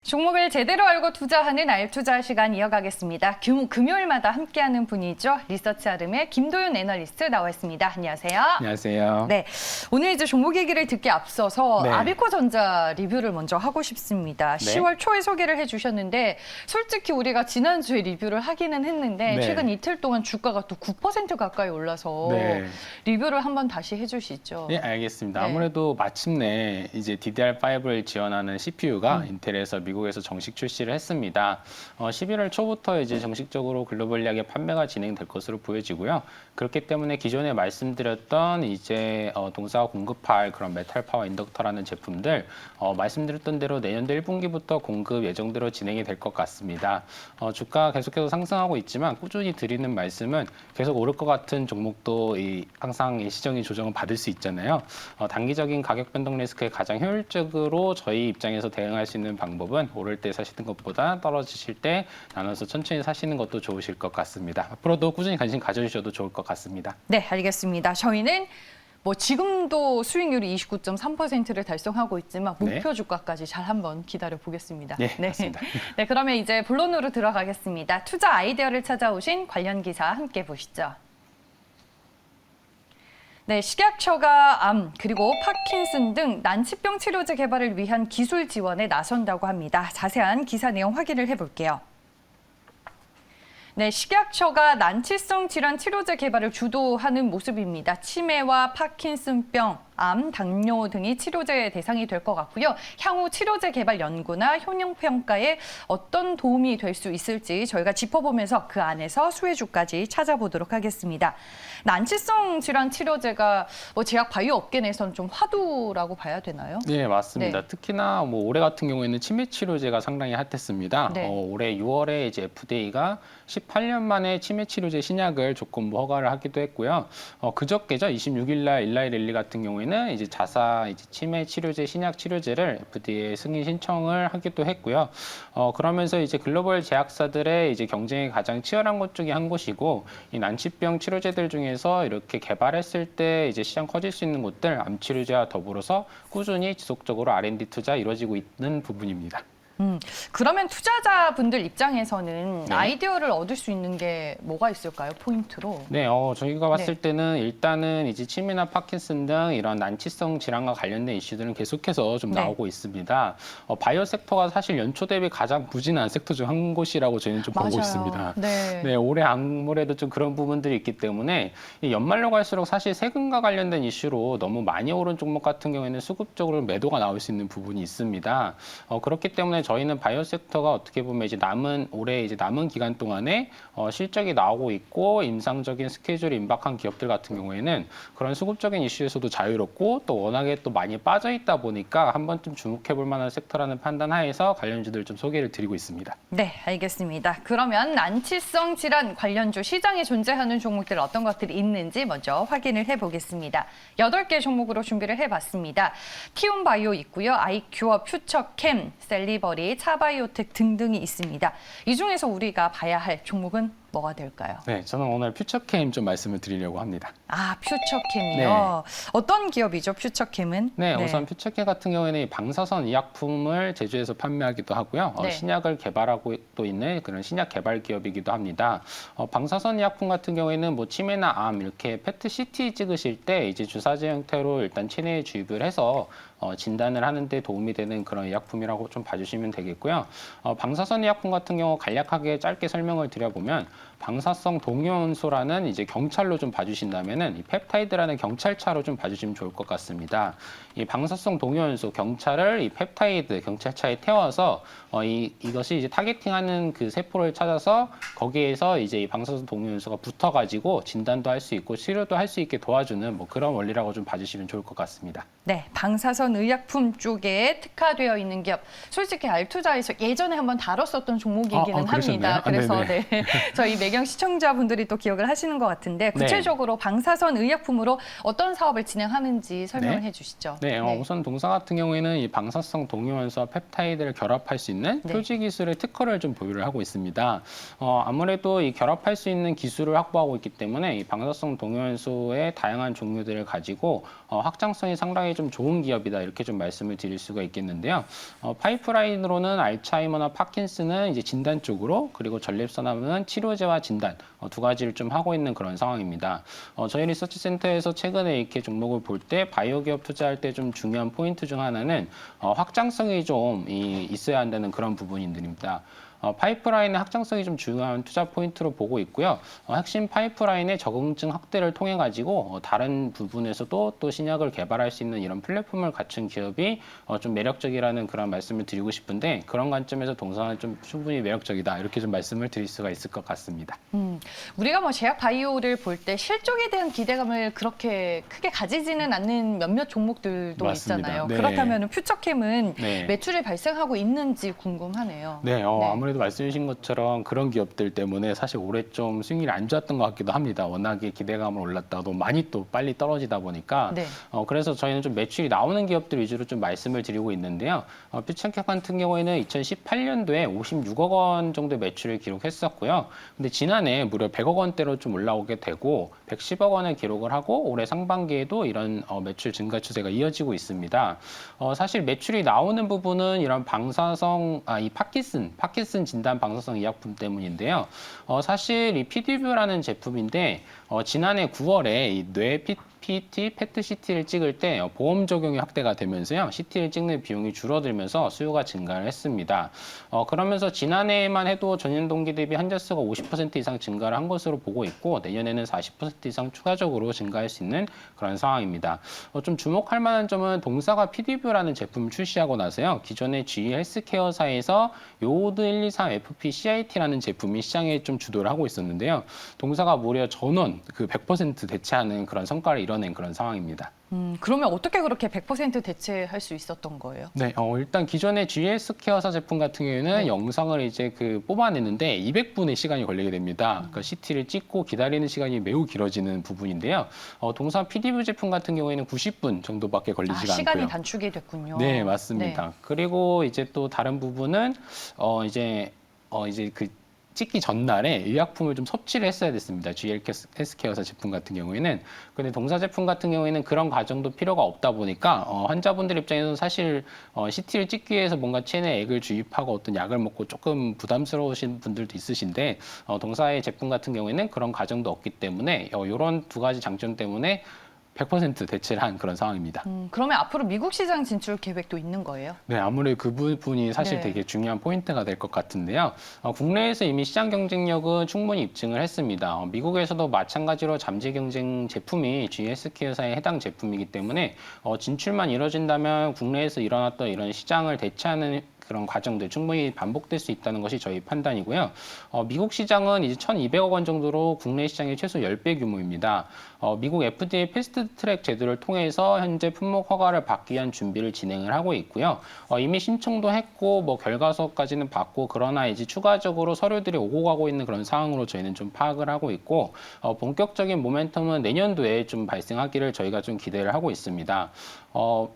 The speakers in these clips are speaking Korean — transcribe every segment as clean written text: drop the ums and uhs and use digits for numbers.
종목을 제대로 알고 투자하는 알투자 시간 이어가겠습니다. 금요일마다 함께하는 분이죠. 리서치 아름의 김도윤 애널리스트 나와 있습니다. 안녕하세요. 안녕하세요. 네, 오늘 이제 종목 얘기를 듣기 앞서서 네. 아비코전자 리뷰를 먼저 하고 싶습니다. 네. 10월 초에 소개를 해주셨는데 솔직히 우리가 지난주에 리뷰를 하기는 했는데 네. 최근 이틀 동안 주가가 또 9% 가까이 올라서 네. 리뷰를 한번 다시 해주시죠. 네, 알겠습니다. 네. 아무래도 마침내 이제 DDR5를 지원하는 CPU가 인텔에서 미국에서 정식 출시를 했습니다. 11월 초부터 이제 정식적으로 글로벌하게 판매가 진행될 것으로 보여지고요. 그렇기 때문에 기존에 말씀드렸던 이제 동사가 공급할 그런 메탈 파워 인덕터라는 제품들 말씀드렸던 대로 내년도 1분기부터 공급 예정대로 진행이 될 것 같습니다. 주가 계속해서 상승하고 있지만 꾸준히 드리는 말씀은 계속 오를 것 같은 종목도 항상 시장의 조정을 받을 수 있잖아요. 단기적인 가격 변동 리스크에 가장 효율적으로 저희 입장에서 대응할 수 있는 방법은 오를 때 사시는 것보다 떨어지실 때 나눠서 천천히 사시는 것도 좋으실 것 같습니다. 앞으로도 꾸준히 관심 가져주셔도 좋을 것 같습니다. 네, 알겠습니다. 저희는 지금도 수익률이 29.3%를 달성하고 있지만 목표 주가까지 잘 한번 기다려 보겠습니다. 네, 맞습니다. 네, 그러면 이제 본론으로 들어가겠습니다. 투자 아이디어를 찾아오신 관련 기사 함께 보시죠. 네, 식약처가 암 그리고 파킨슨 등 난치병 치료제 개발을 위한 기술 지원에 나선다고 합니다. 자세한 기사 내용 확인을 해볼게요. 네, 식약처가 난치성 질환 치료제 개발을 주도하는 모습입니다. 치매와 파킨슨병, 암, 당뇨 등이 치료제의 대상이 될 것 같고요. 향후 치료제 개발 연구나 효능 평가에 어떤 도움이 될 수 있을지 저희가 짚어보면서 그 안에서 수혜주까지 찾아보도록 하겠습니다. 난치성 질환 치료제가 제약 바이오 업계 내에서는 좀 화두라고 봐야 되나요? 네, 맞습니다. 네. 특히나 올해 같은 경우에는 치매 치료제가 상당히 핫했습니다. 네. 올해 6월에 이제 FDA가 18년 만에 치매 치료제 신약을 조건부 허가를 하기도 했고요. 그저께죠, 26일 날 일라이 랠리 같은 경우에는 이제 자사 이제 치매 치료제 신약 치료제를 FDA에 승인 신청을 하기도 했고요. 그러면서 이제 글로벌 제약사들의 이제 경쟁이 가장 치열한 곳 중에 한 곳이고, 이 난치병 치료제들 중에서 이렇게 개발했을 때 이제 시장 커질 수 있는 곳들 암 치료제와 더불어서 꾸준히 지속적으로 R&D 투자 이루어지고 있는 부분입니다. 그러면 투자자분들 입장에서는 네. 아이디어를 얻을 수 있는 게 뭐가 있을까요? 포인트로. 네, 저희가 봤을 때는 일단은 이제 치매나 파킨슨 등 이런 난치성 질환과 관련된 이슈들은 계속해서 좀 네. 나오고 있습니다. 바이오 섹터가 사실 연초 대비 가장 부진한 섹터 중 한 곳이라고 저희는 좀 보고 맞아요. 있습니다. 네. 네, 올해 아무래도 좀 그런 부분들이 있기 때문에 이 연말로 갈수록 사실 세금과 관련된 이슈로 너무 많이 오른 종목 같은 경우에는 수급적으로 매도가 나올 수 있는 부분이 있습니다. 그렇기 때문에 저희는 바이오 섹터가 어떻게 보면 이제 올해 이제 남은 기간 동안에 실적이 나오고 있고 임상적인 스케줄이 임박한 기업들 같은 경우에는 그런 수급적인 이슈에서도 자유롭고 또 워낙에 또 많이 빠져 있다 보니까 한 번쯤 주목해 볼 만한 섹터라는 판단 하에서 관련주들 좀 소개를 드리고 있습니다. 네, 알겠습니다. 그러면 난치성 질환 관련주 시장에 존재하는 종목들 어떤 것들이 있는지 먼저 확인을 해보겠습니다. 8개 종목으로 준비를 해봤습니다. 티움바이오 있고요. 아이큐어, 퓨처캠, 셀리버리, 차바이오텍 등등이 있습니다. 이 중에서 우리가 봐야 할 종목은 뭐가 될까요? 네, 저는 오늘 퓨처캠 좀 말씀을 드리려고 합니다. 아, 퓨처캠이요. 어떤 기업이죠, 퓨처캠은? 네, 우선 퓨처캠 같은 경우에는 이 방사선 의약품을 제조해서 판매하기도 하고요. 네. 신약을 개발하고 또 있는 그런 신약 개발 기업이기도 합니다. 방사선 의약품 같은 경우에는 치매나 암 이렇게 PET-CT 찍으실 때 이제 주사제 형태로 일단 체내에 주입을 해서 진단을 하는 데 도움이 되는 그런 의약품이라고 좀 봐주시면 되겠고요. 방사선 의약품 같은 경우 간략하게 짧게 설명을 드려보면 방사성 동요원소라는 이제 경찰로 좀 봐주신다면은 이 펩타이드라는 경찰차로 좀 봐주시면 좋을 것 같습니다. 이 방사성 동요원소 경찰을 이 펩타이드 경찰차에 태워서 이것이 이제 타겟팅하는 그 세포를 찾아서 거기에서 이제 이 방사성 동요원소가 붙어가지고 진단도 할 수 있고 치료도 할 수 있게 도와주는 그런 원리라고 좀 봐주시면 좋을 것 같습니다. 네, 방사선 의약품 쪽에 특화되어 있는 기업. 솔직히 알투자에서 예전에 한번 다뤘었던 종목이기는 합니다. 그러셨나요? 그래서 네네. 네, 저희 저희 매경 시청자분들이 또 기억을 하시는 것 같은데 구체적으로 방사선 의약품으로 어떤 사업을 진행하는지 설명을 해주시죠. 네, 우선 동사 같은 경우에는 이 방사성 동위원소와 펩타이드를 결합할 수 있는 표지 기술의 특허를 좀 보유를 하고 있습니다. 아무래도 이 결합할 수 있는 기술을 확보하고 있기 때문에 이 방사성 동위원소의 다양한 종류들을 가지고 확장성이 상당히 좀 좋은 기업이다 이렇게 좀 말씀을 드릴 수가 있겠는데요. 파이프라인으로는 알츠하이머나 파킨슨은 이제 진단 쪽으로 그리고 전립선암은 치료제와 진단 두 가지를 좀 하고 있는 그런 상황입니다. 저희 리서치 센터에서 최근에 이렇게 종목을 볼 때 바이오 기업 투자할 때 좀 중요한 포인트 중 하나는 확장성이 좀 있어야 한다는 그런 부분들입니다. 파이프라인의 확장성이 좀 중요한 투자 포인트로 보고 있고요. 핵심 파이프라인의 적응증 확대를 통해 가지고 다른 부분에서도 또 신약을 개발할 수 있는 이런 플랫폼을 갖춘 기업이 좀 매력적이라는 그런 말씀을 드리고 싶은데 그런 관점에서 동사는 좀 충분히 매력적이다 이렇게 좀 말씀을 드릴 수가 있을 것 같습니다. 우리가 뭐 제약 바이오를 볼 때 실적에 대한 기대감을 그렇게 크게 가지지는 않는 몇몇 종목들도 맞습니다. 있잖아요. 네. 그렇다면 퓨처캠은 네. 매출이 발생하고 있는지 궁금하네요. 네, 아무래도 말씀해 주신 것처럼 그런 기업들 때문에 사실 올해 좀 수익률이 안 좋았던 것 같기도 합니다. 워낙에 기대감을 올랐다도 많이 또 빨리 떨어지다 보니까 그래서 저희는 좀 매출이 나오는 기업들 위주로 좀 말씀을 드리고 있는데요. 퓨처캠 같은 경우에는 2018년도에 56억 원 정도의 매출을 기록했었고요. 근데 지난해 무려 100억 원대로 좀 올라오게 되고 110억 원을 기록을 하고 올해 상반기에도 이런 매출 증가 추세가 이어지고 있습니다. 사실 매출이 나오는 부분은 이런 방사성, 이 파킨슨 진단 방사성 의약품 때문인데요. 사실 이 피디뷰라는 제품인데 지난해 9월에 이 뇌 PT, PET-CT를 찍을 때 보험 적용이 확대가 되면서요. CT를 찍는 비용이 줄어들면서 수요가 증가를 했습니다. 그러면서 지난해에만 해도 전년 동기 대비 환자 수가 50% 이상 증가를 한 것으로 보고 있고 내년에는 40% 이상 추가적으로 증가할 수 있는 그런 상황입니다. 좀 주목할 만한 점은 동사가 피디뷰라는 제품을 출시하고 나서요. 기존의 GE 헬스케어사에서 요오드 123FP-CIT라는 제품이 시장에 좀 주도를 하고 있었는데요. 동사가 무려 전원 그 100% 대체하는 그런 성과를 이뤄낸 그런 상황입니다. 그러면 어떻게 그렇게 100% 대체할 수 있었던 거예요? 네, 일단 기존의 GS 케어사 제품 같은 경우에는 영상을 이제 뽑아내는데 200분의 시간이 걸리게 됩니다. 그러니까 CT를 찍고 기다리는 시간이 매우 길어지는 부분인데요. 동사 PD뷰 제품 같은 경우에는 90분 정도밖에 걸리지가 않고요. 시간이 단축이 됐군요. 네, 맞습니다. 그리고 이제 또 다른 부분은 이제 그 찍기 전날에 의약품을 좀 섭취를 했어야 됐습니다. GL 헬스케어사 제품 같은 경우에는. 근데 동사 제품 같은 경우에는 그런 과정도 필요가 없다 보니까 환자분들 입장에서는 사실 CT를 찍기 위해서 뭔가 체내에 액을 주입하고 어떤 약을 먹고 조금 부담스러우신 분들도 있으신데 동사의 제품 같은 경우에는 그런 과정도 없기 때문에 이런 두 가지 장점 때문에 100% 대체를 한 그런 상황입니다. 그러면 앞으로 미국 시장 진출 계획도 있는 거예요? 네, 아무래도 그 부분이 사실 되게 중요한 포인트가 될 것 같은데요. 국내에서 이미 시장 경쟁력은 충분히 입증을 했습니다. 미국에서도 마찬가지로 잠재 경쟁 제품이 GSK사의 해당 제품이기 때문에 진출만 이뤄진다면 국내에서 일어났던 이런 시장을 대체하는 그런 과정들 충분히 반복될 수 있다는 것이 저희 판단이고요. 미국 시장은 이제 1,200억 원 정도로 국내 시장의 최소 10배 규모입니다. 미국 FDA 패스트 트랙 제도를 통해서 현재 품목 허가를 받기 위한 준비를 진행을 하고 있고요. 이미 신청도 했고 뭐 결과서까지는 받고 그러나 이제 추가적으로 서류들이 오고 가고 있는 그런 상황으로 저희는 좀 파악을 하고 있고 본격적인 모멘텀은 내년도에 좀 발생하기를 저희가 좀 기대를 하고 있습니다.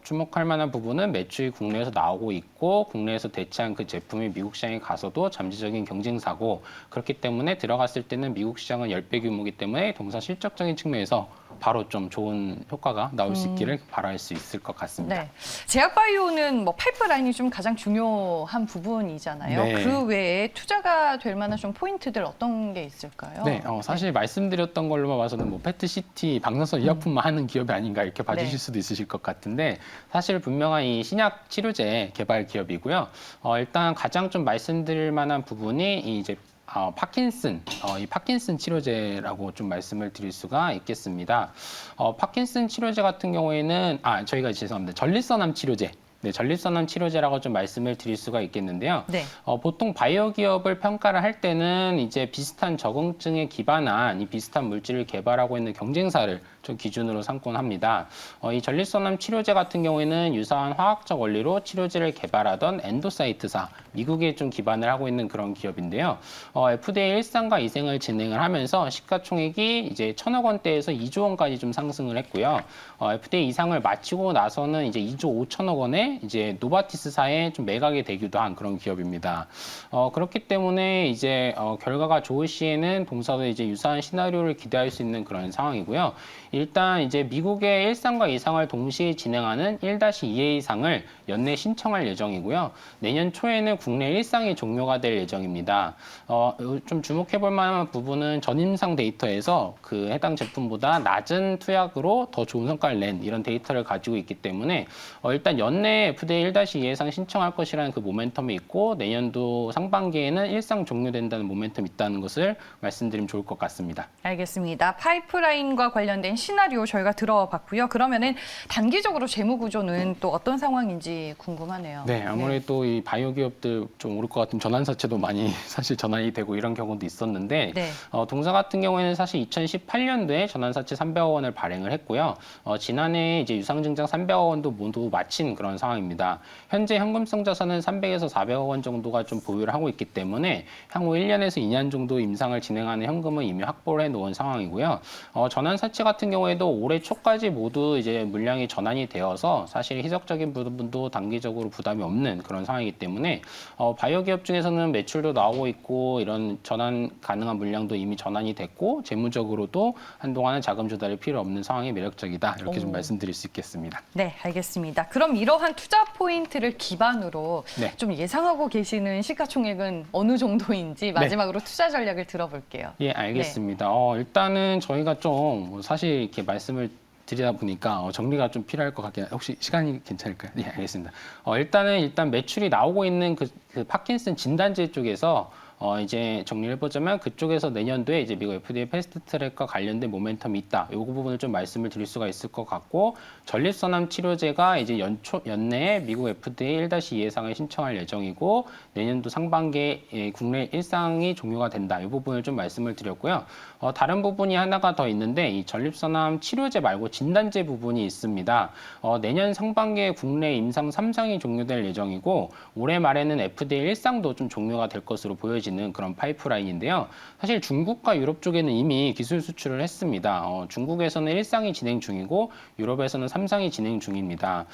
주목할 만한 부분은 매출이 국내에서 나오고 있고 국내에서 대체한 그 제품이 미국 시장에 가서도 잠재적인 경쟁사고 그렇기 때문에 들어갔을 때는 미국 시장은 10배 규모이기 때문에 동사 실적적인 측면에서 바로 좀 좋은 효과가 나올 수 있기를 바랄 수 있을 것 같습니다. 네. 제약바이오는 뭐 파이프라인이 좀 가장 중요한 부분이잖아요. 네. 그 외에 투자가 될 만한 좀 포인트들 어떤 게 있을까요? 네, 사실 말씀드렸던 걸로만 봐서는 뭐 PET-CT 방사선 의약품만 하는 기업이 아닌가 이렇게 봐주실 수도 있으실 것 같은데 사실 분명한 이 신약 치료제 개발 기업이고요. 일단 가장 좀 말씀드릴 만한 부분이 이제 이 파킨슨 치료제라고 좀 말씀을 드릴 수가 있겠습니다. 파킨슨 치료제 같은 경우에는 저희가 죄송합니다. 전립선암 치료제. 네, 전립선암 치료제라고 좀 말씀을 드릴 수가 있겠는데요. 네. 보통 바이오 기업을 평가를 할 때는 이제 비슷한 적응증에 기반한 이 비슷한 물질을 개발하고 있는 경쟁사를 좀 기준으로 삼곤 합니다. 이 전립선암 치료제 같은 경우에는 유사한 화학적 원리로 치료제를 개발하던 엔도사이트사, 미국에 좀 기반을 하고 있는 그런 기업인데요. FDA 1상과 2상을 진행을 하면서 시가총액이 이제 1,000억 원대에서 2조 원까지 좀 상승을 했고요. FDA 2상을 마치고 나서는 이제 2조 5천억 원에 이제 노바티스사에 좀 매각이 되기도 한 그런 기업입니다. 그렇기 때문에 이제 결과가 좋을 시에는 동사도 이제 유사한 시나리오를 기대할 수 있는 그런 상황이고요. 일단 이제 미국의 1상과 2상을 동시에 진행하는 1-2A상을 연내 신청할 예정이고요. 내년 초에는 국내 1상이 종료가 될 예정입니다. 좀 주목해 볼 만한 부분은 전임상 데이터에서 그 해당 제품보다 낮은 투약으로 더 좋은 성과를 낸 이런 데이터를 가지고 있기 때문에 일단 연내 FDA 1-2A상 신청할 것이라는 그 모멘텀이 있고 내년도 상반기에는 1상 종료된다는 모멘텀이 있다는 것을 말씀드리면 좋을 것 같습니다. 알겠습니다. 파이프라인과 관련된 시나리오 저희가 들어봤고요. 그러면은 단기적으로 재무 구조는 또 어떤 상황인지 궁금하네요. 네, 아무래도 이 바이오 기업들 좀 오를 것 같으면 전환사채도 많이 사실 전환이 되고 이런 경우도 있었는데 네. 동사 같은 경우에는 사실 2018년도에 전환사채 300억 원을 발행을 했고요. 지난해 이제 유상증자 300억 원도 모두 마친 그런 상황입니다. 현재 현금성 자산은 300에서 400억 원 정도가 좀 보유를 하고 있기 때문에 향후 1년에서 2년 정도 임상을 진행하는 현금은 이미 확보를 해놓은 상황이고요. 전환사채 같은 경우에도 올해 초까지 모두 이제 물량이 전환이 되어서 사실 희석적인 부분도 단기적으로 부담이 없는 그런 상황이기 때문에 바이오 기업 중에서는 매출도 나오고 있고 이런 전환 가능한 물량도 이미 전환이 됐고 재무적으로도 한동안은 자금 조달이 필요 없는 상황이 매력적이다 이렇게 좀 말씀드릴 수 있겠습니다. 네, 알겠습니다. 그럼 이러한 투자 포인트를 기반으로 네. 좀 예상하고 계시는 시가총액은 어느 정도인지 마지막으로 투자 전략을 들어볼게요. 예, 알겠습니다. 일단은 저희가 좀 사실 이렇게 말씀을 드리다 보니까 정리가 좀 필요할 것 같긴 한데 혹시 시간이 괜찮을까요? 네, 알겠습니다. 일단 매출이 나오고 있는 그 파킨슨 진단제 쪽에서 이제 정리를 해보자면 그쪽에서 내년도에 이제 미국 FDA 패스트트랙과 관련된 모멘텀이 있다. 이 부분을 좀 말씀을 드릴 수가 있을 것 같고 전립선암 치료제가 이제 연내에 미국 FDA 1-2상을 신청할 예정이고 내년도 상반기에 국내 1상이 종료가 된다. 이 부분을 좀 말씀을 드렸고요. 다른 부분이 하나가 더 있는데 이 전립선암 치료제 말고 진단제 부분이 있습니다. 내년 상반기에 국내 임상 3상이 종료될 예정이고 올해 말에는 FDA 1상도 좀 종료가 될 것으로 보여집니다. 그런 파이프라인인데요. 사실 중국과 유럽 쪽에는 이미 기술 수출을 했습니다. 중국에서는 1상이 진행 중이고 유럽에서는 3상이 진행 중입니다.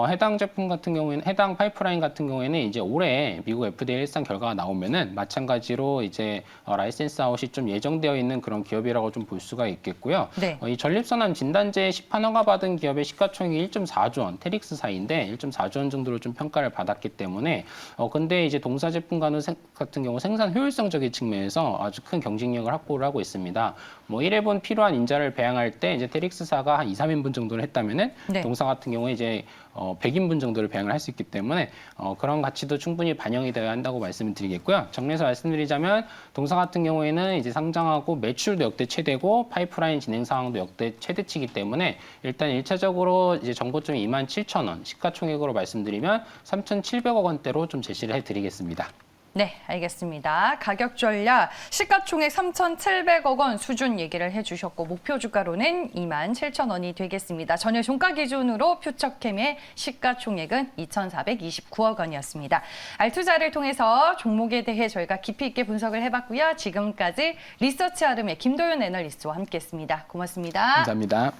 해당 제품 같은 경우에는 해당 파이프라인 같은 경우에는 이제 올해 미국 FDA 1상 결과가 나오면은 마찬가지로 이제 라이센스 아웃이 좀 예정되어 있는 그런 기업이라고 좀 볼 수가 있겠고요. 네. 이 전립선암 진단제 시판 허가 받은 기업의 시가총액이 1.4조 원, 테릭스사인데 1.4조 원 정도로 좀 평가를 받았기 때문에 근데 이제 동사 제품 같은 경우 생산 효율성적인 측면에서 아주 큰 경쟁력을 확보를 하고 있습니다. 뭐 1회분 필요한 인자를 배양할 때 이제 테릭스사가 한 2, 3인분 정도를 했다면은 네. 동사 같은 경우에 이제 100인분 정도를 배양을 할 수 있기 때문에 그런 가치도 충분히 반영이 되어야 한다고 말씀을 드리겠고요. 정리해서 말씀드리자면 동사 같은 경우에는 이제 상장하고 매출도 역대 최대고 파이프라인 진행 상황도 역대 최대치이기 때문에 일단 1차적으로 이제 정보점이 27,000원, 시가총액으로 말씀드리면 3,700억 원대로 좀 제시를 해드리겠습니다. 네, 알겠습니다. 가격 전략 시가총액 3,700억 원 수준 얘기를 해주셨고 목표 주가로는 27,000원이 되겠습니다. 전일 종가 기준으로 퓨처캠의 시가총액은 2,429억 원이었습니다. 알투자를 통해서 종목에 대해 저희가 깊이 있게 분석을 해봤고요. 지금까지 리서치 아름의 김도윤 애널리스트와 함께했습니다. 고맙습니다. 감사합니다.